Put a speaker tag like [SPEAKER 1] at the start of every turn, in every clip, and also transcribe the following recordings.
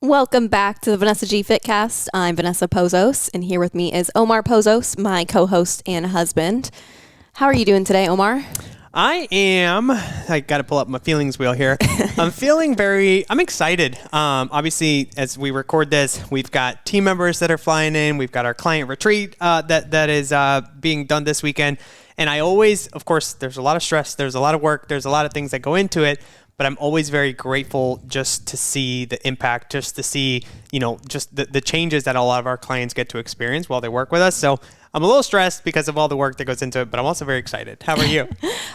[SPEAKER 1] Welcome back to the Vanessa G Fitcast. I'm Vanessa Pozos, and here with me is Omar Pozos, my co-host and husband. How are you doing today, Omar?
[SPEAKER 2] I got to pull up my feelings wheel here. I'm excited. Obviously, as we record this, we've got team members that are flying in. We've got our client retreat that is being done this weekend. And I always, of course, there's a lot of stress. There's a lot of work. There's a lot of things that go into it. But I'm always very grateful just to see the impact, just to see, just the changes that a lot of our clients get to experience while they work with us. So I'm a little stressed because of all the work that goes into it, but I'm also very excited. How about you?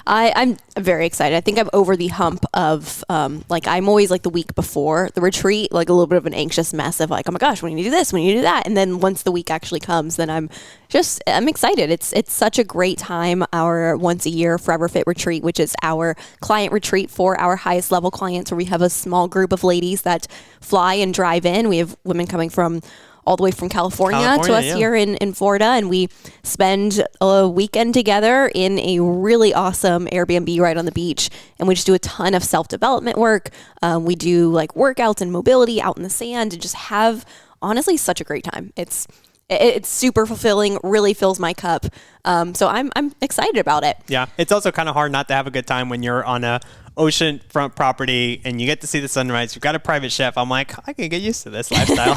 [SPEAKER 1] I'm very excited. I think I'm over the hump of, I'm always like the week before the retreat, like a little bit of an anxious mess of like, oh my gosh, we need to do this, we need to do that. And then once the week actually comes, then I'm excited. It's such a great time. Our once a year Forever Fit retreat, which is our client retreat for our highest level clients, where we have a small group of ladies that fly and drive in. We have women coming from all the way from California to us here in Florida. And we spend a weekend together in a really awesome Airbnb right on the beach. And we just do a ton of self-development work. We do like workouts and mobility out in the sand and just have, honestly, such a great time. It's super fulfilling, really fills my cup. So I'm excited about it.
[SPEAKER 2] Yeah. It's also kind of hard not to have a good time when you're on a oceanfront property and you get to see the sunrise. You've got a private chef. I'm like, I can get used to this lifestyle.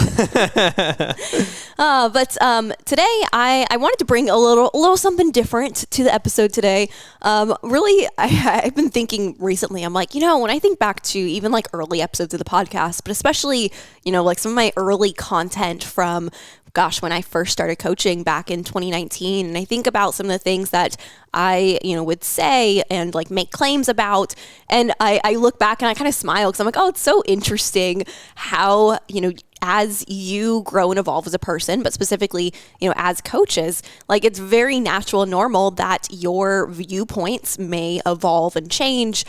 [SPEAKER 1] But today I wanted to bring a little something different to the episode today. Really, I've been thinking recently, I'm like, when I think back to even like early episodes of the podcast, but especially, like some of my early content from when I first started coaching back in 2019, and I think about some of the things that I, would say and like make claims about, and I look back and I kind of smile because I'm like, oh, it's so interesting how, as you grow and evolve as a person, but specifically, as coaches, like it's very natural and normal that your viewpoints may evolve and change.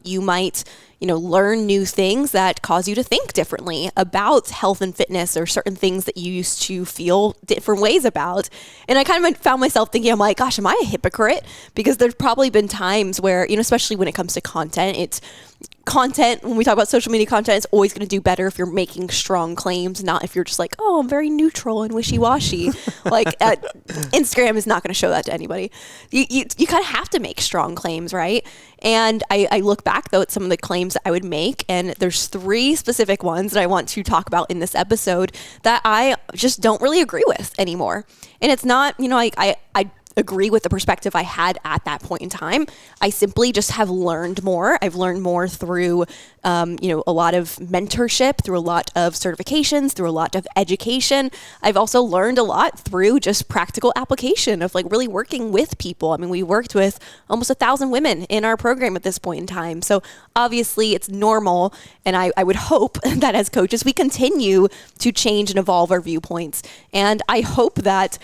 [SPEAKER 1] You might, learn new things that cause you to think differently about health and fitness, or certain things that you used to feel different ways about. And I kind of found myself thinking, I'm like, gosh, am I a hypocrite? Because there's probably been times where, especially when it comes to content, when we talk about social media content, it's always going to do better if you're making strong claims, not if you're just like, oh, I'm very neutral and wishy-washy. Instagram is not going to show that to anybody. You kind of have to make strong claims, right? And I look back, though, at some of the claims that I would make, and there's 3 specific ones that I want to talk about in this episode that I just don't really agree with anymore. And it's not, I agree with the perspective I had at that point in time. I simply just have learned more. I've learned more through, a lot of mentorship, through a lot of certifications, through a lot of education. I've also learned a lot through just practical application of like really working with people. I mean, we worked with almost 1,000 women in our program at this point in time. So obviously it's normal. And I would hope that as coaches, we continue to change and evolve our viewpoints. And I hope that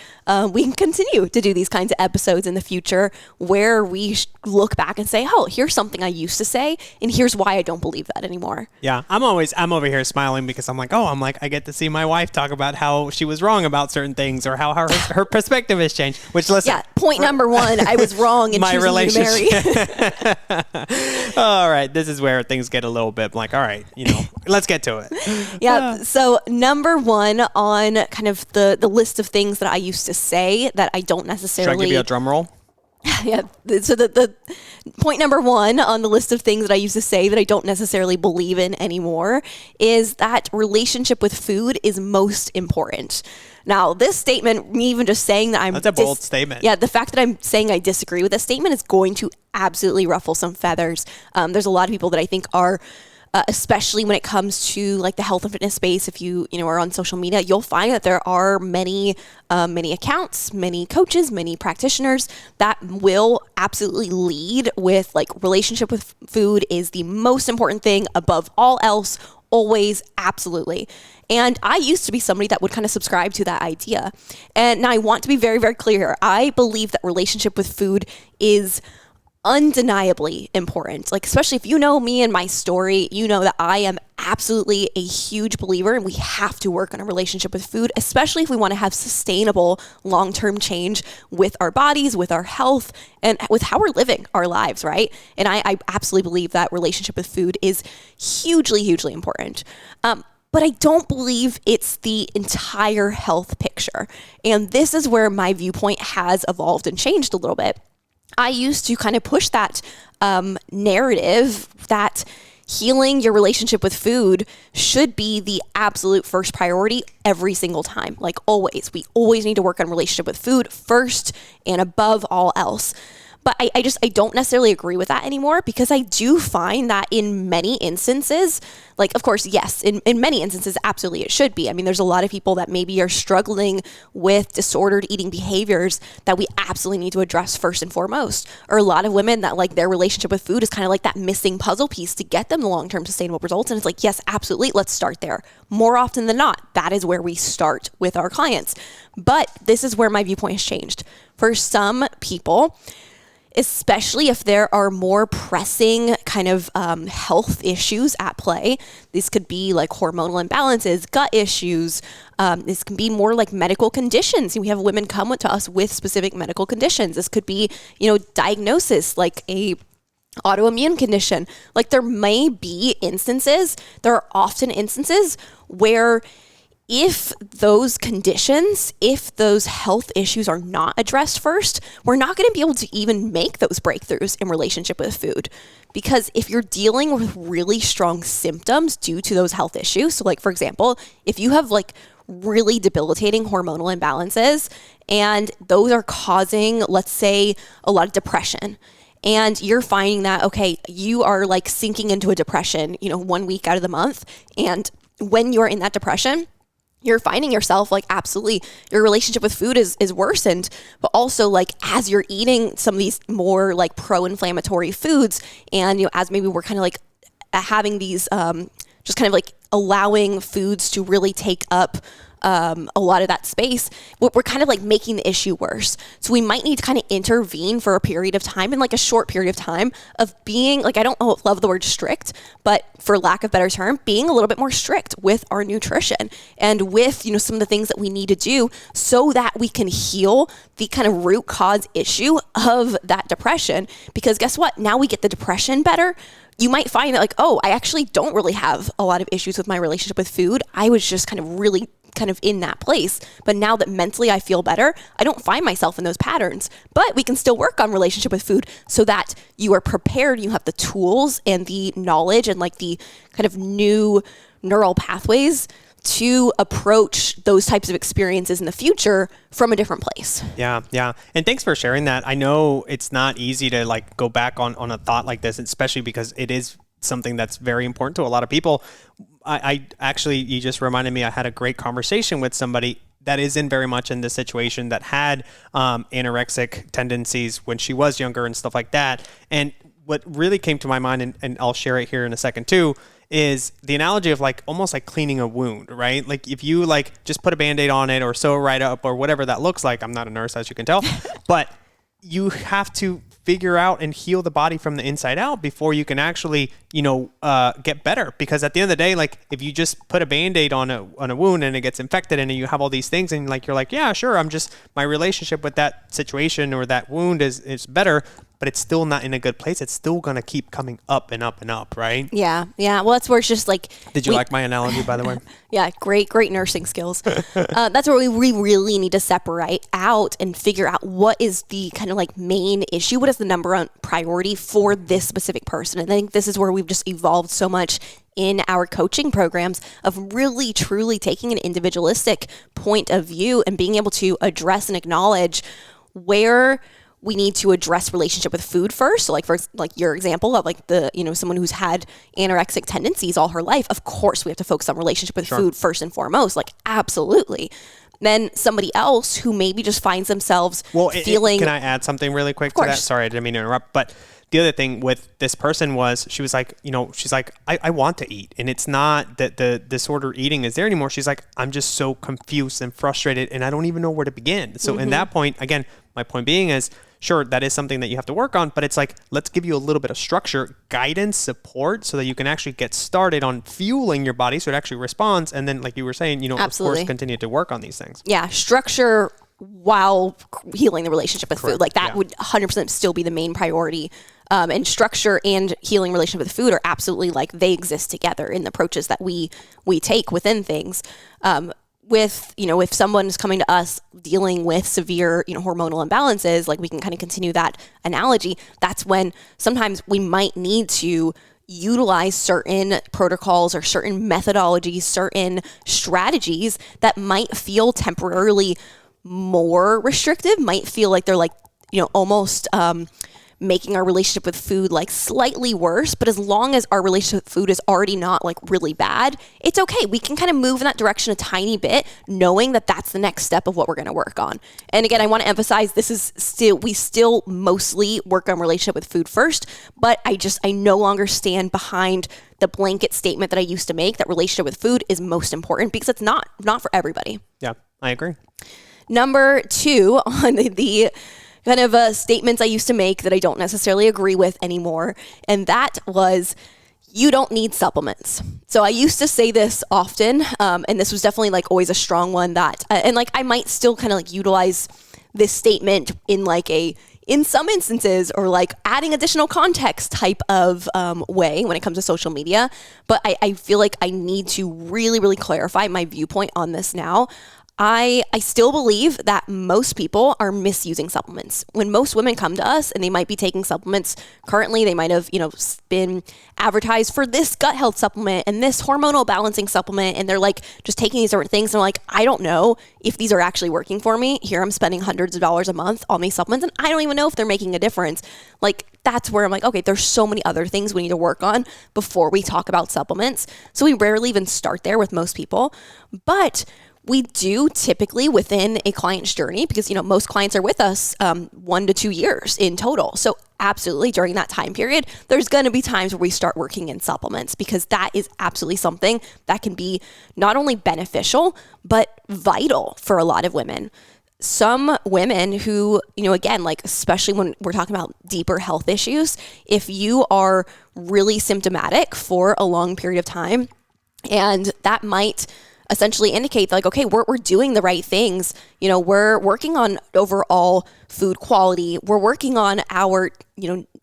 [SPEAKER 1] we can continue to do these kinds of episodes in the future where we look back and say, oh, here's something I used to say, and here's why I don't believe that anymore.
[SPEAKER 2] Yeah, I'm over here smiling because I'm like, I get to see my wife talk about how she was wrong about certain things, or how her perspective has changed. Which, listen,
[SPEAKER 1] yeah, point number 1, I was wrong in choosing you to marry.
[SPEAKER 2] All right, this is where things get a little bit like, all right, let's get to it.
[SPEAKER 1] Yeah. So number 1 on kind of the list of things that I used to say that I don't necessarily.
[SPEAKER 2] Should I give you a drum roll?
[SPEAKER 1] Yeah. So the point number 1 on the list of things that I used to say that I don't necessarily believe in anymore is that relationship with food is most important. Now, this statement, me even just saying that
[SPEAKER 2] that's a bold statement.
[SPEAKER 1] Yeah, the fact that I'm saying I disagree with this statement is going to absolutely ruffle some feathers. There's a lot of people that I think are especially when it comes to like the health and fitness space. If you are on social media, you'll find that there are many accounts, many coaches, many practitioners that will absolutely lead with like relationship with food is the most important thing above all else, always, absolutely. And I used to be somebody that would kind of subscribe to that idea. And now I want to be very, very clear here. I believe that relationship with food is undeniably important. Like, especially if you know me and my story, you know that I am absolutely a huge believer and we have to work on a relationship with food, especially if we want to have sustainable long-term change with our bodies, with our health, and with how we're living our lives, right? And I absolutely believe that relationship with food is hugely, hugely important. But I don't believe it's the entire health picture. And this is where my viewpoint has evolved and changed a little bit. I used to kind of push that narrative that healing your relationship with food should be the absolute first priority every single time. Like always, we always need to work on relationship with food first and above all else. But I don't necessarily agree with that anymore, because I do find that in many instances, like, of course, yes, in many instances, absolutely it should be. I mean, there's a lot of people that maybe are struggling with disordered eating behaviors that we absolutely need to address first and foremost. Or a lot of women that like their relationship with food is kind of like that missing puzzle piece to get them the long-term sustainable results. And it's like, yes, absolutely, let's start there. More often than not, that is where we start with our clients. But this is where my viewpoint has changed. For some people, especially if there are more pressing kind of health issues at play. These could be like hormonal imbalances, gut issues. This can be more like medical conditions. We have women come to us with specific medical conditions. This could be, diagnosis like a autoimmune condition. Like there may be instances, there are often instances where if those conditions, if those health issues are not addressed first, we're not going to be able to even make those breakthroughs in relationship with food. Because if you're dealing with really strong symptoms due to those health issues, so like, for example, if you have like really debilitating hormonal imbalances and those are causing, let's say, a lot of depression, and you're finding that, okay, you are like sinking into a depression, 1 week out of the month. And when you're in that depression, you're finding yourself like absolutely your relationship with food is worsened, but also like as you're eating some of these more like pro-inflammatory foods, and as maybe we're kind of like having these just kind of like allowing foods to really take up a lot of that space, we're kind of like making the issue worse. So we might need to kind of intervene for a period of time, in like a short period of time, of being like, I don't love the word strict, but for lack of better term, being a little bit more strict with our nutrition and with, some of the things that we need to do so that we can heal the kind of root cause issue of that depression. Because guess what? Now we get the depression better. You might find that like, oh, I actually don't really have a lot of issues with my relationship with food. I was just kind of in that place. But now that mentally I feel better, I don't find myself in those patterns. But we can still work on relationship with food so that you are prepared, you have the tools and the knowledge and like the kind of new neural pathways to approach those types of experiences in the future from a different place.
[SPEAKER 2] Yeah. And thanks for sharing that. I know it's not easy to like go back on a thought like this, especially because it is something that's very important to a lot of people. I actually, you just reminded me, I had a great conversation with somebody that is very much in this situation that had anorexic tendencies when she was younger and stuff like that. And what really came to my mind, and I'll share it here in a second too, is the analogy of like almost like cleaning a wound, right? Like if you like just put a Band-Aid on it or sew it right up or whatever that looks like. I'm not a nurse, as you can tell, but you have to figure out and heal the body from the inside out before you can actually, get better. Because at the end of the day, like if you just put a Band-Aid on a wound and it gets infected and you have all these things and like, you're like, yeah, sure, my relationship with that situation or that wound is better, but it's still not in a good place. It's still going to keep coming up and up and up, right?
[SPEAKER 1] Yeah. Well, that's where it's just like...
[SPEAKER 2] Did you like my analogy, by the way?
[SPEAKER 1] Yeah, great nursing skills. That's where we really need to separate out and figure out what is the kind of like main issue, what is the number one priority for this specific person. And I think this is where we've just evolved so much in our coaching programs of really truly taking an individualistic point of view and being able to address and acknowledge where we need to address relationship with food first. So like for like your example of like the, someone who's had anorexic tendencies all her life, of course we have to focus on relationship with food first and foremost, like absolutely. Then somebody else who maybe just finds themselves feeling...
[SPEAKER 2] Can I add something really quick to that? Sorry, I didn't mean to interrupt, but the other thing with this person was she was like, she's like, I want to eat. And it's not that the disorder eating is there anymore. She's like, I'm just so confused and frustrated and I don't even know where to begin. So in that point, again, my point being is, sure, that is something that you have to work on, but it's like, let's give you a little bit of structure, guidance, support, so that you can actually get started on fueling your body so it actually responds. And then, like you were saying, of course, continue to work on these things.
[SPEAKER 1] Yeah, structure while healing the relationship with food. Like that would 100% still be the main priority and structure and healing relationship with food are absolutely like they exist together in the approaches that we take within things. With, if someone's coming to us dealing with severe, hormonal imbalances, like we can kind of continue that analogy. That's when sometimes we might need to utilize certain protocols or certain methodologies, certain strategies that might feel temporarily more restrictive, might feel like they're like, almost making our relationship with food like slightly worse. But as long as our relationship with food is already not like really bad, it's okay. We can kind of move in that direction a tiny bit, knowing that that's the next step of what we're going to work on. And again, I want to emphasize we still mostly work on relationship with food first, but I no longer stand behind the blanket statement that I used to make that relationship with food is most important, because it's not for everybody.
[SPEAKER 2] Yeah, I agree.
[SPEAKER 1] Number 2 on the kind of statements I used to make that I don't necessarily agree with anymore. And that was, you don't need supplements. So I used to say this often, and this was definitely like always a strong one that, and like I might still kind of like utilize this statement in some instances, or like adding additional context type of way when it comes to social media. But I feel like I need to really, really clarify my viewpoint on this now. I still believe that most people are misusing supplements. When most women come to us and they might be taking supplements currently, they might have, been advertised for this gut health supplement and this hormonal balancing supplement, and they're like just taking these different things. And they're like, I don't know if these are actually working for me. Here I'm spending hundreds of dollars a month on these supplements, and I don't even know if they're making a difference. Like, that's where I'm like, okay, there's so many other things we need to work on before we talk about supplements. So we rarely even start there with most people. But we do typically within a client's journey, because, most clients are with us 1 to 2 years in total. So absolutely during that time period, there's going to be times where we start working in supplements, because that is absolutely something that can be not only beneficial, but vital for a lot of women. Some women who, again, like especially when we're talking about deeper health issues, if you are really symptomatic for a long period of time, and that might essentially indicate like, okay, we're doing the right things. We're working on overall food quality. We're working on our,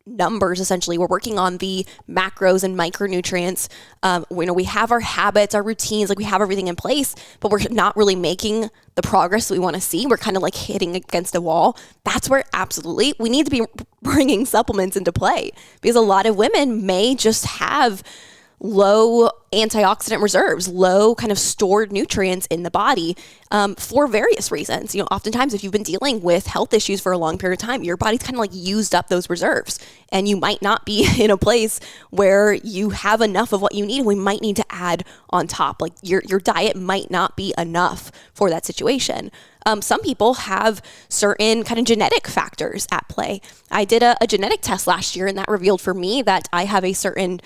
[SPEAKER 1] numbers, essentially. We're working on the macros and micronutrients. We have our habits, our routines, like we have everything in place, but we're not really making the progress that we want to see. We're kind of like hitting against a wall. That's where absolutely we need to be bringing supplements into play, because a lot of women may just have low antioxidant reserves, low kind of stored nutrients in the body for various reasons. Oftentimes if you've been dealing with health issues for a long period of time, your body's kind of like used up those reserves, and you might not be in a place where you have enough of what you need. And we might need to add on top, like your diet might not be enough for that situation. Some people have certain kind of genetic factors at play. I did a genetic test last year, and that revealed for me that I have a certain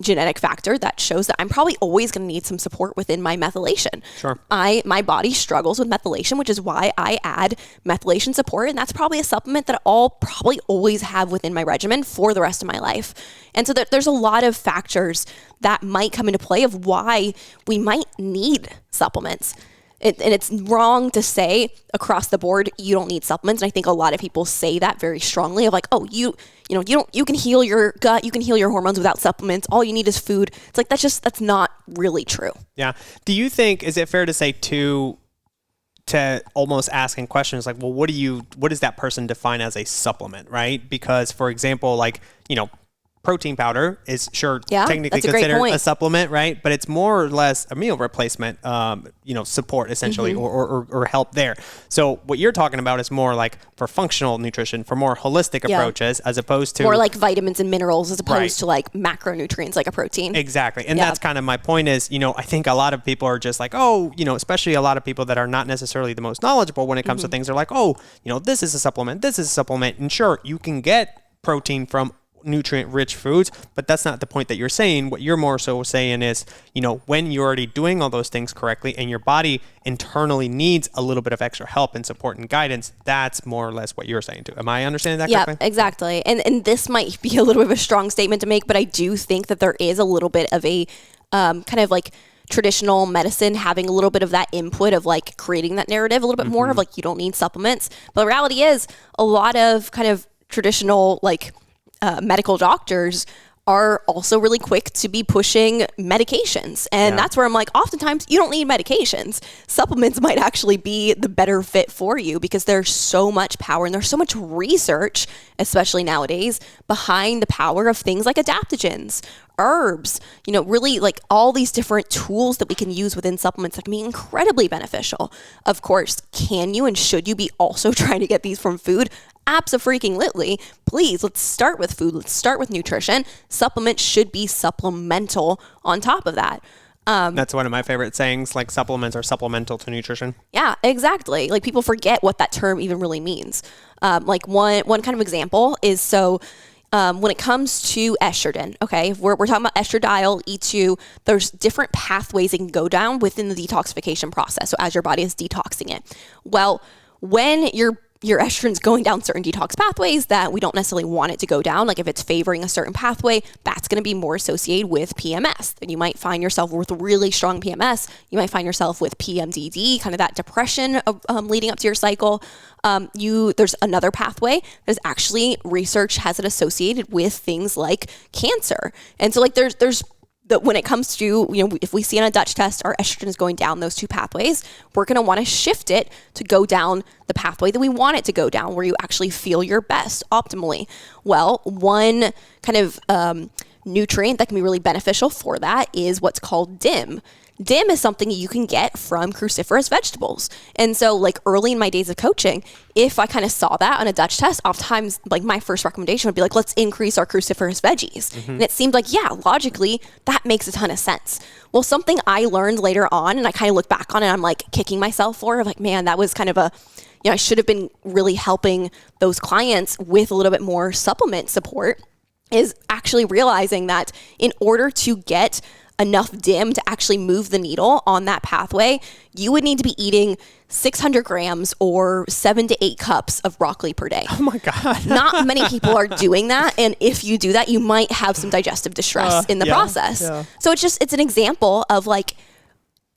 [SPEAKER 1] genetic factor that shows that I'm probably always going to need some support within my methylation.
[SPEAKER 2] Sure.
[SPEAKER 1] My body struggles with methylation, which is why I add methylation support, and that's probably a supplement that I'll probably always have within my regimen for the rest of my life. And so there's a lot of factors that might come into play of why we might need supplements. And it's wrong to say across the board, you don't need supplements. And I think a lot of people say that very strongly of like, oh, you can heal your gut, you can heal your hormones without supplements. All you need is food. It's like, that's not really true.
[SPEAKER 2] Yeah. Do you think, is it fair to say to almost asking questions like, well, what does that person define as a supplement, right? Because for example, like, protein powder is technically considered a supplement, right? But it's more or less a meal replacement, support essentially, or help there. So what you're talking about is more like for functional nutrition, for more holistic approaches, as opposed to
[SPEAKER 1] more like vitamins and minerals, as opposed to like macronutrients, like a protein.
[SPEAKER 2] Exactly. And that's kind of my point is, I think a lot of people are just like, oh, especially a lot of people that are not necessarily the most knowledgeable when it comes to things. They're like, oh, this is a supplement. This is a supplement. And sure, you can get protein from nutrient-rich foods, but that's not the point that you're saying. What you're more so saying is, when you're already doing all those things correctly and your body internally needs a little bit of extra help and support and guidance, that's more or less what you're saying too. Am I understanding that correctly?
[SPEAKER 1] Yeah, exactly. And this might be a little bit of a strong statement to make, but I do think that there is a little bit of a kind of like traditional medicine having a little bit of that input of like creating that narrative a little bit more of like, you don't need supplements. But the reality is a lot of kind of traditional like medical doctors are also really quick to be pushing medications. And that's where I'm like, oftentimes you don't need medications. Supplements might actually be the better fit for you because there's so much power and there's so much research, especially nowadays, behind the power of things like adaptogens, herbs, really like all these different tools that we can use within supplements that can be incredibly beneficial. Of course, can you and should you be also trying to get these from food? Abso-freaking-litely. Please, let's start with food. Let's start with nutrition. Supplements should be supplemental on top of that.
[SPEAKER 2] That's one of my favorite sayings, like supplements are supplemental to nutrition.
[SPEAKER 1] Yeah, exactly. Like people forget what that term even really means. Like one kind of example is when it comes to estrogen, okay, if we're talking about estradiol, E2, there's different pathways it can go down within the detoxification process. So as your body is detoxing it. Well, when your estrogen's going down certain detox pathways that we don't necessarily want it to go down. Like if it's favoring a certain pathway, that's going to be more associated with PMS. Then you might find yourself with really strong PMS. You might find yourself with PMDD, kind of that depression of, leading up to your cycle. There's another pathway. There's actually research has it associated with things like cancer. And so like there's when it comes to, if we see on a Dutch test, our estrogen is going down those two pathways, we're going to want to shift it to go down the pathway that we want it to go down, where you actually feel your best optimally. Well, one kind of nutrient that can be really beneficial for that is what's called DIM. DIM is something you can get from cruciferous vegetables. And so like early in my days of coaching, if I kind of saw that on a Dutch test, oftentimes like my first recommendation would be like, let's increase our cruciferous veggies. Mm-hmm. And it seemed like, yeah, logically that makes a ton of sense. Well, something I learned later on, and I kind of look back on it, I'm like kicking myself for, like, man, that was kind of I should have been really helping those clients with a little bit more supplement support, is actually realizing that in order to get enough DIM to actually move the needle on that pathway, you would need to be eating 600 grams or 7 to 8 cups of broccoli per day.
[SPEAKER 2] Oh my God.
[SPEAKER 1] Not many people are doing that. And if you do that, you might have some digestive distress in the process. Yeah. So it's an example of like,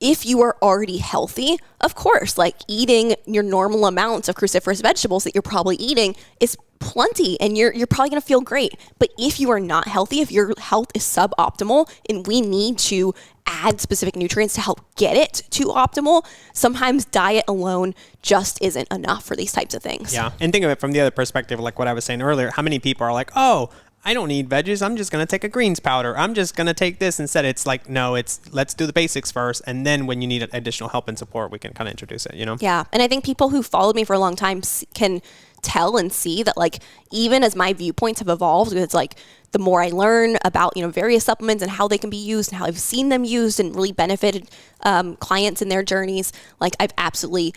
[SPEAKER 1] if you are already healthy, of course, like eating your normal amounts of cruciferous vegetables that you're probably eating is plenty and you're probably going to feel great. But if you are not healthy, if your health is suboptimal and we need to add specific nutrients to help get it to optimal, sometimes diet alone just isn't enough for these types of things.
[SPEAKER 2] Yeah. And think of it from the other perspective, like what I was saying earlier, how many people are like, oh, I don't need veggies. I'm just going to take a greens powder. I'm just going to take this instead. It's like, no, let's do the basics first. And then when you need additional help and support, we can kind of introduce it,
[SPEAKER 1] Yeah. And I think people who followed me for a long time can tell and see that like, even as my viewpoints have evolved, it's like the more I learn about, various supplements and how they can be used and how I've seen them used and really benefited clients in their journeys, like I've absolutely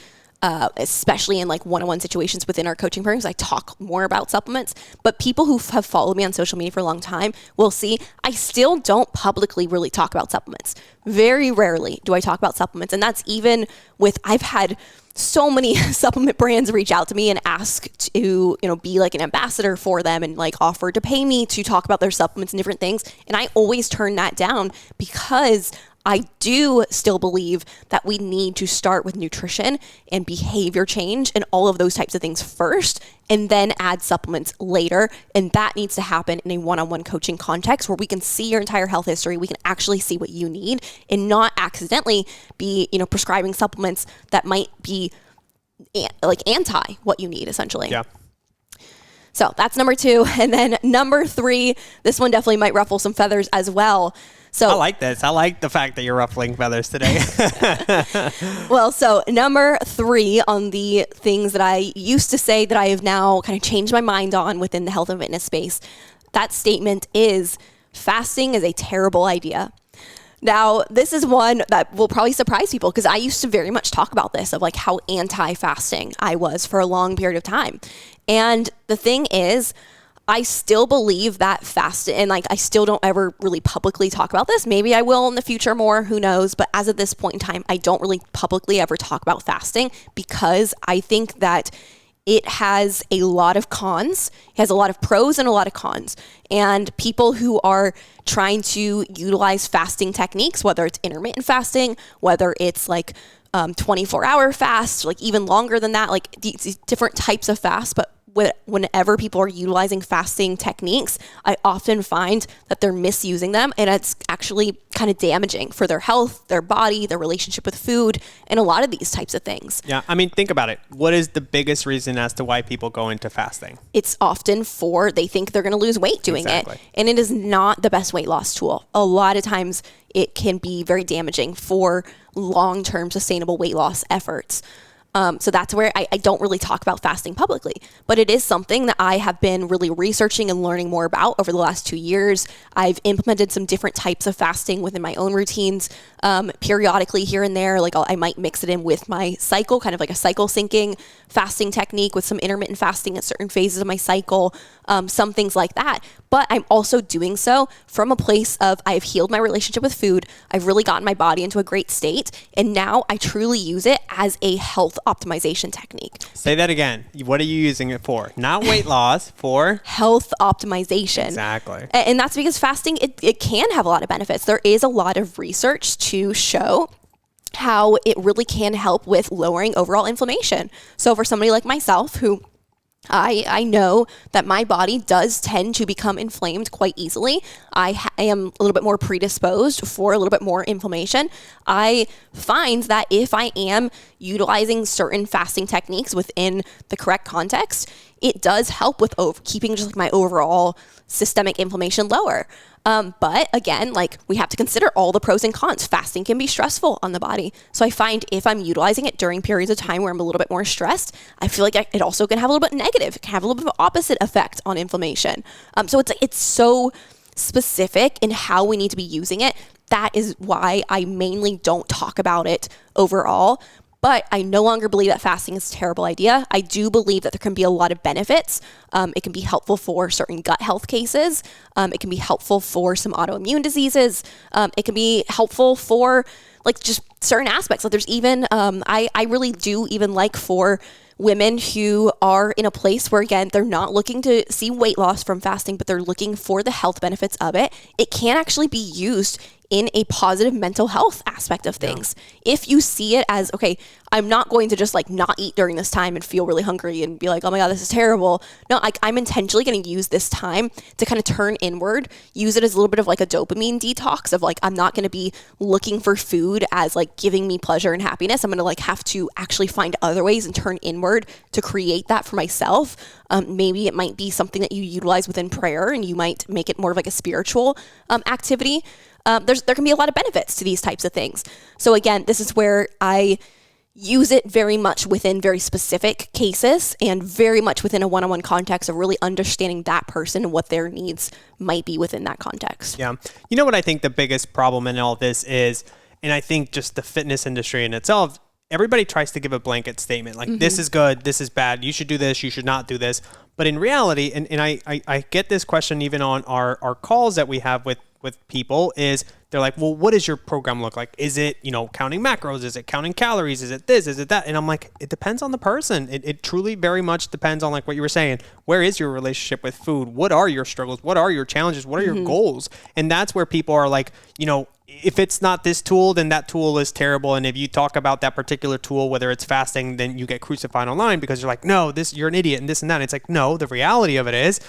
[SPEAKER 1] especially in like one-on-one situations within our coaching programs, I talk more about supplements. But people who have followed me on social media for a long time will see I still don't publicly really talk about supplements. Very rarely do I talk about supplements. And that's even with, I've had so many supplement brands reach out to me and ask to, be like an ambassador for them and like offer to pay me to talk about their supplements and different things. And I always turn that down because I do still believe that we need to start with nutrition and behavior change and all of those types of things first, and then add supplements later. And that needs to happen in a one-on-one coaching context where we can see your entire health history. We can actually see what you need and not accidentally be, prescribing supplements that might be like anti what you need, essentially.
[SPEAKER 2] Yeah.
[SPEAKER 1] So that's number 2. And then number 3, this one definitely might ruffle some feathers as well. So
[SPEAKER 2] I like this. I like the fact that you're ruffling feathers today.
[SPEAKER 1] Well, so number 3 on the things that I used to say that I have now kind of changed my mind on within the health and fitness space, that statement is fasting is a terrible idea. Now, this is one that will probably surprise people because I used to very much talk about this of like how anti-fasting I was for a long period of time. And the thing is, I still believe that fasting, and like I still don't ever really publicly talk about this. Maybe I will in the future more, who knows? But as of this point in time, I don't really publicly ever talk about fasting because I think that it has a lot of cons. It has a lot of pros and a lot of cons. And people who are trying to utilize fasting techniques, whether it's intermittent fasting, whether it's like 24-hour fast, like even longer than that, like these different types of fast, but whenever people are utilizing fasting techniques, I often find that they're misusing them, and it's actually kind of damaging for their health, their body, their relationship with food, and a lot of these types of things.
[SPEAKER 2] Yeah, I mean, think about it. What is the biggest reason as to why people go into fasting?
[SPEAKER 1] It's often they think they're going to lose weight doing it, and it is not the best weight loss tool. A lot of times it can be very damaging for long-term sustainable weight loss efforts. So that's where I don't really talk about fasting publicly, but it is something that I have been really researching and learning more about over the last 2 years. I've implemented some different types of fasting within my own routines, periodically here and there. Like I might mix it in with my cycle, kind of like a cycle syncing fasting technique with some intermittent fasting at certain phases of my cycle, some things like that. But I'm also doing so from a place of I've healed my relationship with food. I've really gotten my body into a great state. And now I truly use it as a health optimization technique.
[SPEAKER 2] Say that again. What are you using it for? Not weight loss, for
[SPEAKER 1] health optimization.
[SPEAKER 2] Exactly.
[SPEAKER 1] And that's because fasting, it can have a lot of benefits. There is a lot of research to show how it really can help with lowering overall inflammation. So for somebody like myself who I know that my body does tend to become inflamed quite easily. I am a little bit more predisposed for a little bit more inflammation. I find that if I am utilizing certain fasting techniques within the correct context, it does help with keeping just like my overall systemic inflammation lower. But again, like we have to consider all the pros and cons. Fasting can be stressful on the body. So I find if I'm utilizing it during periods of time where I'm a little bit more stressed, I feel like it also can have a little bit negative. It can have a little bit of opposite effect on inflammation. So it's so specific in how we need to be using it. That is why I mainly don't talk about it overall. But I no longer believe that fasting is a terrible idea. I do believe that there can be a lot of benefits. It can be helpful for certain gut health cases. It can be helpful for some autoimmune diseases. It can be helpful for like just certain aspects. Like there's even, I really do even like for women who are in a place where, again, they're not looking to see weight loss from fasting, but they're looking for the health benefits of it. It can actually be used in a positive mental health aspect of things. Yeah. If you see it as, okay, I'm not going to just like not eat during this time and feel really hungry and be like, oh my God, this is terrible. No, I'm intentionally going to use this time to kind of turn inward, use it as a little bit of like a dopamine detox of like, I'm not going to be looking for food as like giving me pleasure and happiness. I'm going to like have to actually find other ways and turn inward to create that for myself. Maybe it might be something that you utilize within prayer and you might make it more of like a spiritual activity. There can be a lot of benefits to these types of things. So again, this is where I use it very much within very specific cases and very much within a one-on-one context of really understanding that person and what their needs might be within that context.
[SPEAKER 2] Yeah. You know what I think the biggest problem in all this is, and I think just the fitness industry in itself, everybody tries to give a blanket statement like, this is good, this is bad, you should do this, you should not do this. But in reality, and I get this question even on our calls that we have with people, is they're like, well, what does your program look like? Is it, counting macros? Is it counting calories? Is it this? Is it that? And I'm like, it depends on the person. It truly very much depends on like what you were saying. Where is your relationship with food? What are your struggles? What are your challenges? What are your goals? And that's where people are like, if it's not this tool, then that tool is terrible. And if you talk about that particular tool, whether it's fasting, then you get crucified online because you're like, no, you're an idiot and this and that. And it's like, no, the reality of it is,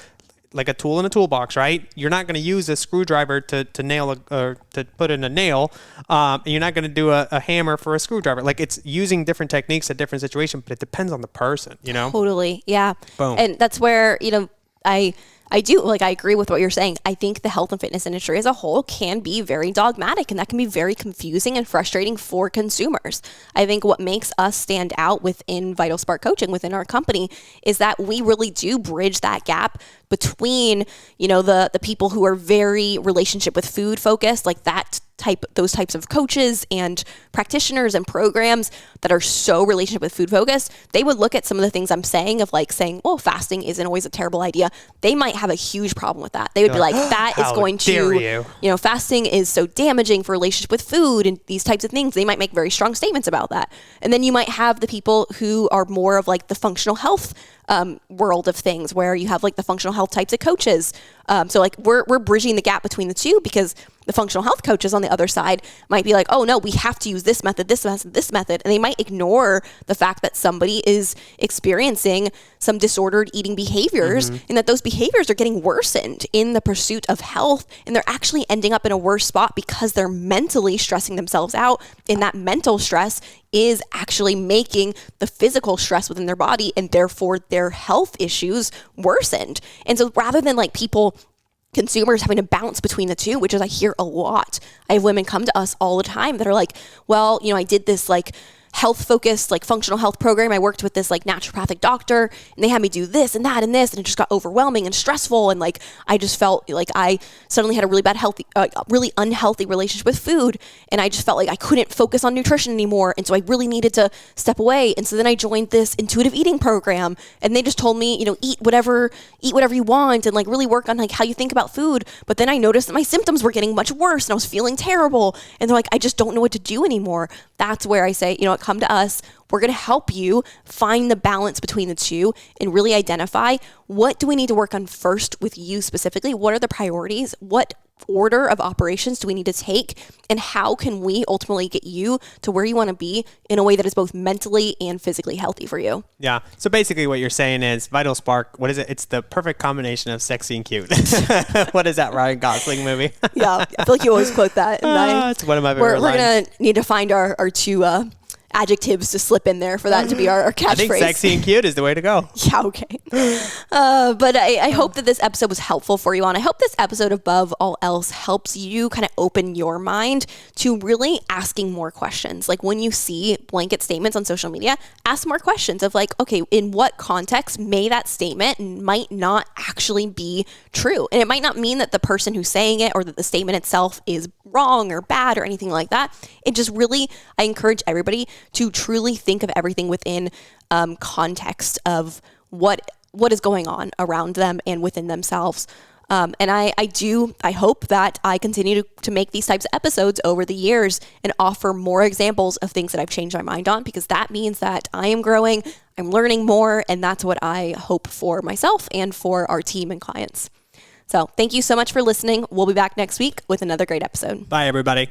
[SPEAKER 2] like a tool in a toolbox, right? You're not going to use a screwdriver to nail or to put in a nail. And you're not going to do a hammer for a screwdriver. Like it's using different techniques at different situations, but it depends on the person,
[SPEAKER 1] Totally. Yeah.
[SPEAKER 2] Boom.
[SPEAKER 1] And that's where, I do, like, I agree with what you're saying. I think the health and fitness industry as a whole can be very dogmatic, and that can be very confusing and frustrating for consumers. I think what makes us stand out within Vital Spark Coaching, within our company, is that we really do bridge that gap between, the people who are very relationship with food focused, like those types of coaches and practitioners and programs that are so relationship with food focused. They would look at some of the things I'm saying of like saying, well, fasting isn't always a terrible idea. They might have a huge problem with that. They would be like, that is going to, fasting is so damaging for relationship with food and these types of things. They might make very strong statements about that. And then you might have the people who are more of like the functional health world of things where you have like the functional health types of coaches. So like we're bridging the gap between the two, because the functional health coaches on the other side might be like, oh no, we have to use this method, this method, this method. And they might ignore the fact that somebody is experiencing some disordered eating behaviors, and that those behaviors are getting worsened in the pursuit of health. And they're actually ending up in a worse spot because they're mentally stressing themselves out. And that mental stress is actually making the physical stress within their body, and therefore their health issues worsened. And so rather than like consumers having to bounce between the two, which is I hear a lot. I have women come to us all the time that are like, well, I did this like health focused, like functional health program. I worked with this like naturopathic doctor, and they had me do this and that and this, and it just got overwhelming and stressful. And like, I just felt like I suddenly had a really bad really unhealthy relationship with food. And I just felt like I couldn't focus on nutrition anymore. And so I really needed to step away. And so then I joined this intuitive eating program, and they just told me, eat whatever you want, and like really work on like how you think about food. But then I noticed that my symptoms were getting much worse, and I was feeling terrible. And they're like, I just don't know what to do anymore. That's where I say, come to us. We're going to help you find the balance between the two and really identify, what do we need to work on first with you specifically? What are the priorities? What order of operations do we need to take? And how can we ultimately get you to where you want to be in a way that is both mentally and physically healthy for you?
[SPEAKER 2] Yeah. So basically what you're saying is Vital Spark, what is it? It's the perfect combination of sexy and cute. What is that Ryan Gosling movie?
[SPEAKER 1] Yeah. I feel like you always quote that. And
[SPEAKER 2] it's one of my favorite
[SPEAKER 1] We're
[SPEAKER 2] lines.
[SPEAKER 1] going to need to find our two adjectives to slip in there for that to be our catchphrase.
[SPEAKER 2] I think sexy and cute is the way to go.
[SPEAKER 1] Yeah, okay. But I hope that this episode was helpful for you, and I hope this episode, above all else, helps you kind of open your mind to really asking more questions. Like when you see blanket statements on social media, ask more questions of like, okay, in what context may that statement might not actually be true? And it might not mean that the person who's saying it or that the statement itself is wrong or bad or anything like that. It just really, I encourage everybody to truly think of everything within context of what is going on around them and within themselves. And I hope that I continue to make these types of episodes over the years and offer more examples of things that I've changed my mind on, because that means that I am growing, I'm learning more, and that's what I hope for myself and for our team and clients. So thank you so much for listening. We'll be back next week with another great episode.
[SPEAKER 2] Bye, everybody.